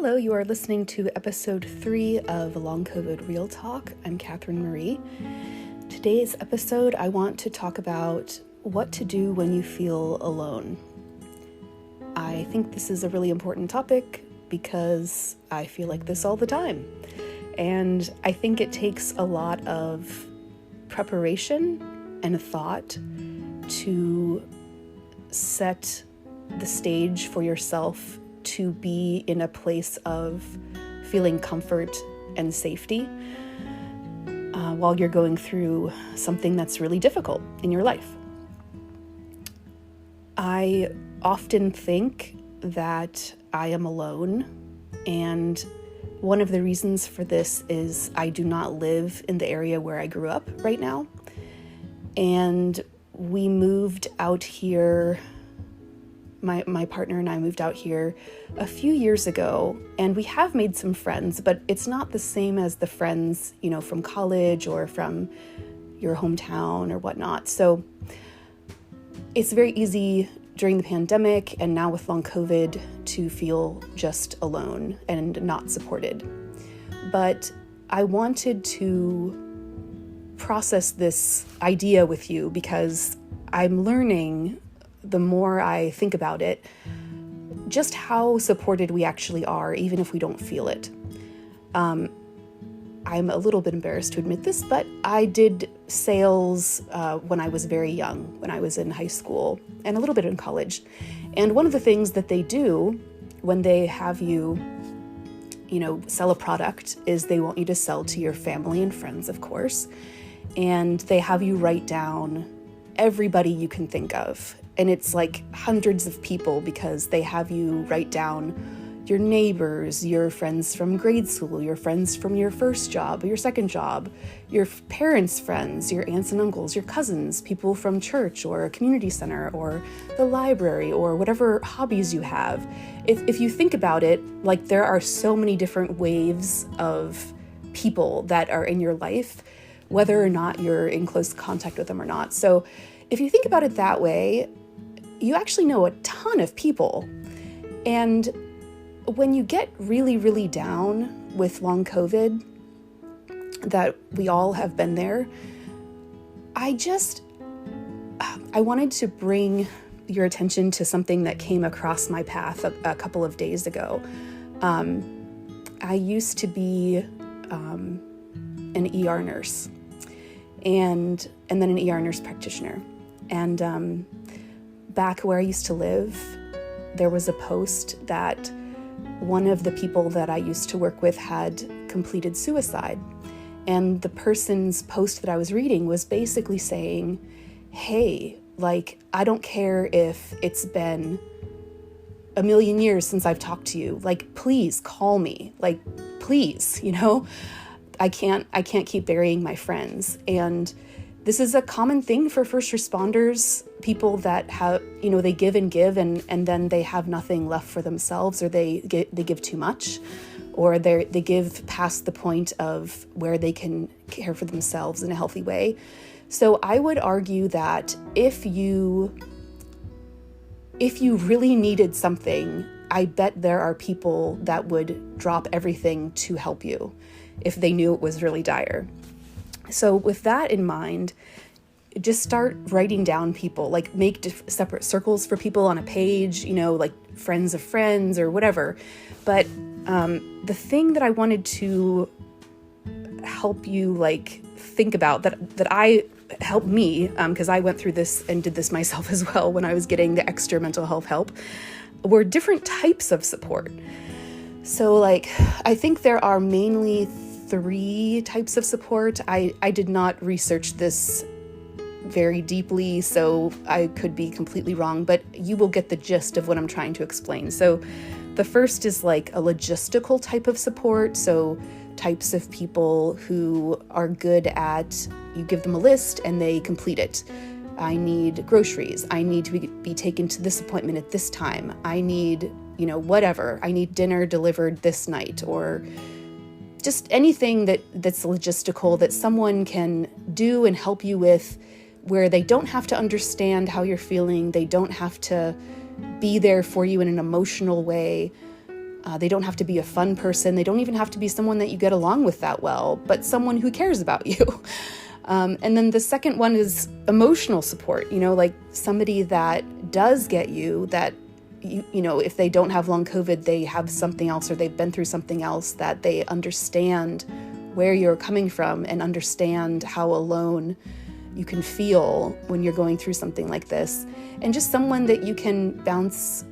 Hello, you are listening to episode 3 of Long COVID Real Talk. I'm Catherine Marie. Today's episode, I want to talk about what to do when you feel alone. I think this is a really important topic because I feel like this all the time. And I think it takes a lot of preparation and thought to set the stage for yourself to be in a place of feeling comfort and safety while you're going through something that's really difficult in your life. I often think that I am alone, and one of the reasons for this is I do not live in the area where I grew up right now, and we moved out here. My partner and I moved out here a few years ago, and we have made some friends, but it's not the same as the friends, from college or from your hometown or whatnot. So it's very easy during the pandemic and now with long COVID to feel just alone and not supported. But I wanted to process this idea with you because I'm learning, the more I think about it, just how supported we actually are, even if we don't feel it. I'm a little bit embarrassed to admit this, but I did sales when I was very young, when I was in high school and a little bit in college. And one of the things that they do when they have you, sell a product is they want you to sell to your family and friends, of course. And they have you write down everybody you can think of. And it's like hundreds of people because they have you write down your neighbors, your friends from grade school, your friends from your first job, your second job, your parents' friends, your aunts and uncles, your cousins, people from church or a community center or the library or whatever hobbies you have. If you think about it, like there are so many different waves of people that are in your life, whether or not you're in close contact with them or not. So if you think about it that way, you actually know a ton of people. And when you get really, really down with long COVID, that we all have been there, I wanted to bring your attention to something that came across my path a couple of days ago. I used to be an ER nurse and then an ER nurse practitioner. And back where I used to live, there was a post that one of the people that I used to work with had completed suicide. And the person's post that I was reading was basically saying, hey, I don't care if it's been a million years since I've talked to you. Please call me. Please, I can't keep burying my friends. And this is a common thing for first responders, people that have, they give and give and then they have nothing left for themselves, or they give too much, or they give past the point of where they can care for themselves in a healthy way. So I would argue that if you really needed something, I bet there are people that would drop everything to help you if they knew it was really dire. So with that in mind, just start writing down people, make separate circles for people on a page, friends of friends or whatever. But the thing that I wanted to help you think about that helped me, because I went through this and did this myself as well when I was getting the extra mental health help, were different types of support. So I think there are mainly 3 types of support. I did not research this very deeply, so I could be completely wrong, but you will get the gist of what I'm trying to explain. So the first is a logistical type of support. So types of people who are good at, you give them a list and they complete it. I need groceries. I need to be taken to this appointment at this time. I need, whatever. I need dinner delivered this night, or just anything that's logistical that someone can do and help you with, where they don't have to understand how you're feeling. They don't have to be there for you in an emotional way. They don't have to be a fun person. They don't even have to be someone that you get along with that well, but someone who cares about you. And then the second one is emotional support, like somebody that does get you, that, if they don't have long COVID, they have something else or they've been through something else, that they understand where you're coming from and understand how alone you can feel when you're going through something like this. And just someone that you can bounce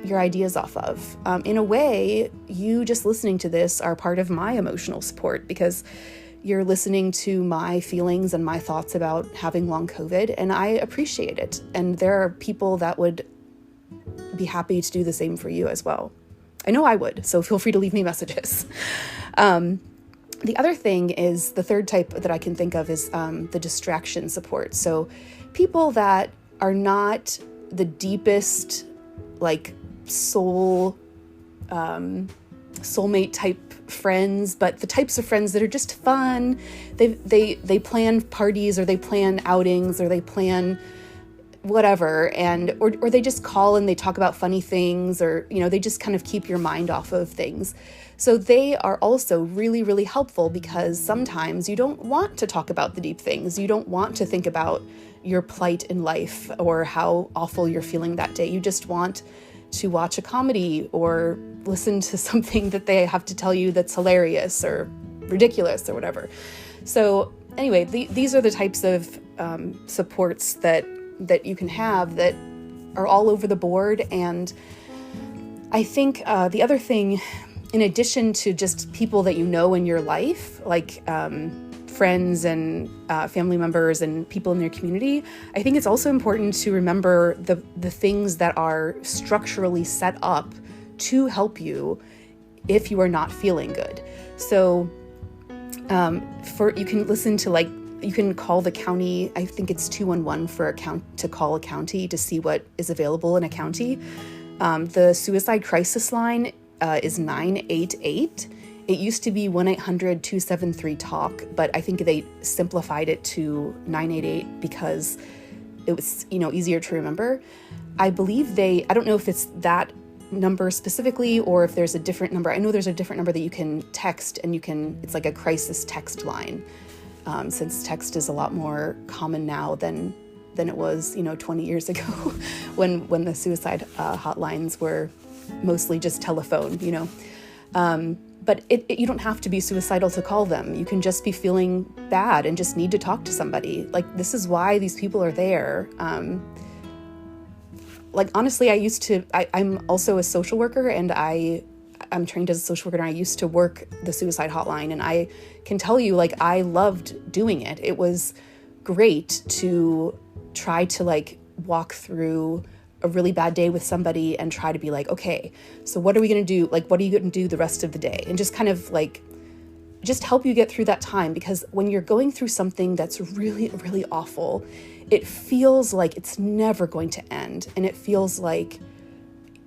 your ideas off of. In a way, you just listening to this are part of my emotional support, because you're listening to my feelings and my thoughts about having long COVID, and I appreciate it. And there are people that would be happy to do the same for you as well. I know I would, so feel free to leave me messages. The other thing is, the third type that I can think of is the distraction support. So people that are not the deepest, soulmate type friends, but the types of friends that are just fun. They plan parties, or they plan outings, or they plan whatever, or they just call and they talk about funny things, or they just kind of keep your mind off of things. So they are also really, really helpful, because sometimes you don't want to talk about the deep things. You don't want to think about your plight in life or how awful you're feeling that day. You just want to watch a comedy or listen to something that they have to tell you that's hilarious or ridiculous or whatever. So anyway, these are the types of supports that you can have that are all over the board. And I think the other thing, in addition to just people that you know in your life, like friends and family members and people in your community, I think it's also important to remember the things that are structurally set up to help you if you are not feeling good. So you can listen to you can call the county. I think it's 211 to call a county to see what is available in a county. The suicide crisis line is 988. It used to be 1-800-273-TALK, but I think they simplified it to 988 because it was, easier to remember. I believe I don't know if it's that number specifically or if there's a different number. I know there's a different number that you can text, and it's like a crisis text line, since text is a lot more common now than it was, 20 years ago when the suicide hotlines were mostly just telephone, But you don't have to be suicidal to call them. You can just be feeling bad and just need to talk to somebody. This is why these people are there. Honestly, I'm also a social worker, and I'm trained as a social worker, and I used to work the suicide hotline. And I can tell you, I loved doing it. It was great to try to walk through a really bad day with somebody and try to be okay, so what are we going to do? What are you going to do the rest of the day? And just kind of just help you get through that time, because when you're going through something that's really, really awful, it feels like it's never going to end. And it feels like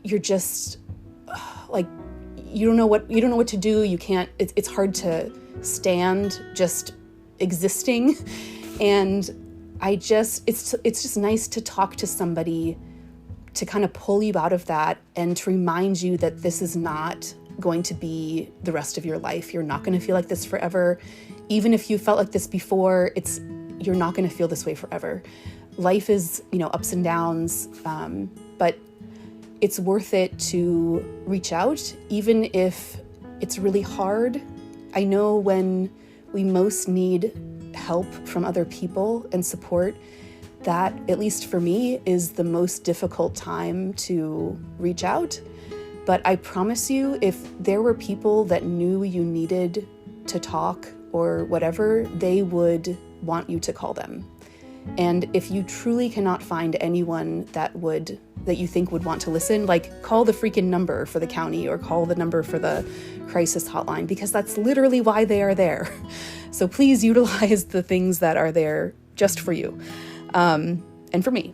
you're just you don't know what to do. You can't, it's hard to stand just existing. And it's just nice to talk to somebody to kind of pull you out of that and to remind you that this is not going to be the rest of your life. You're not going to feel like this forever. Even if you felt like this before, you're not going to feel this way forever. Life is, ups and downs, but it's worth it to reach out, even if it's really hard. I know when we most need help from other people and support, that, at least for me, is the most difficult time to reach out. But I promise you, if there were people that knew you needed to talk or whatever, they would want you to call them. And if you truly cannot find anyone that you think would want to listen, call the freaking number for the county or call the number for the crisis hotline, because that's literally why they are there. So please utilize the things that are there just for you. And for me.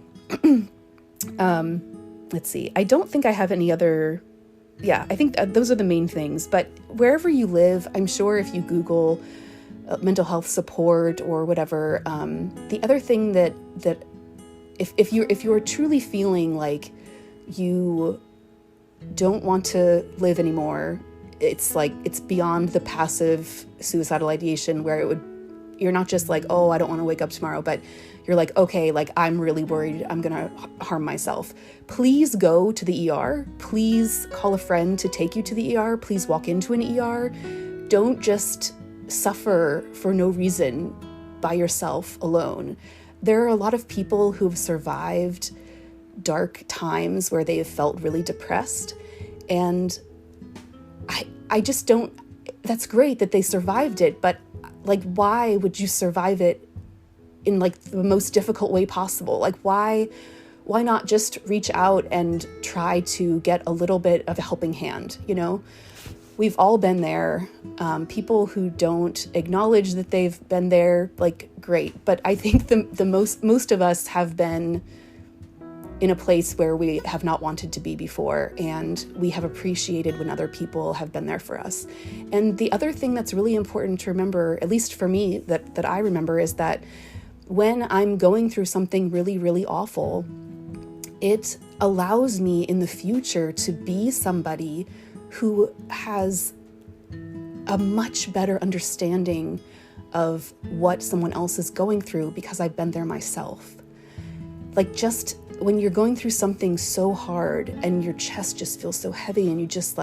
Let's see. I don't think I have any other. Yeah, I think those are the main things. But wherever you live, I'm sure if you Google mental health support or whatever, the other thing that if you're truly feeling like you don't want to live anymore, it's like, it's beyond the passive suicidal ideation where you're not just like, oh, I don't want to wake up tomorrow, but you're like, okay, like I'm really worried I'm going to harm myself. Please go to the ER. Please call a friend to take you to the ER. Please walk into an ER. Don't just suffer for no reason by yourself alone. There are a lot of people who've survived dark times where they have felt really depressed. And I just don't, that's great that they survived it, but like, why would you survive it in like the most difficult way possible? Like, why not just reach out and try to get a little bit of a helping hand? You know, we've all been there. People who don't acknowledge that they've been there, like, great. But I think the most of us have been in a place where we have not wanted to be before, and we have appreciated when other people have been there for us. And the other thing that's really important to remember, at least for me, that I remember, is that when I'm going through something really, really awful, it allows me in the future to be somebody who has a much better understanding of what someone else is going through because I've been there myself. Like, just when you're going through something so hard and your chest just feels so heavy and you just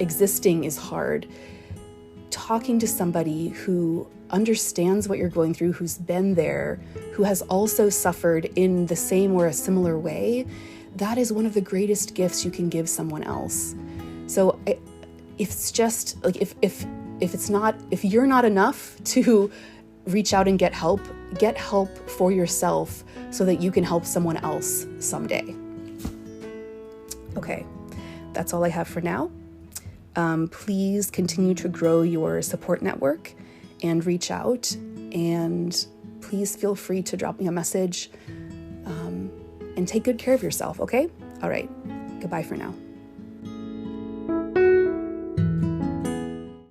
existing is hard, talking to somebody who understands what you're going through, who's been there, who has also suffered in the same or a similar way, that is one of the greatest gifts you can give someone else. So it's just like, if you're not enough to reach out and get help for yourself so that you can help someone else someday. Okay, that's all I have for now. Please continue to grow your support network and reach out, and please feel free to drop me a message, and take good care of yourself, okay? All right, goodbye for now.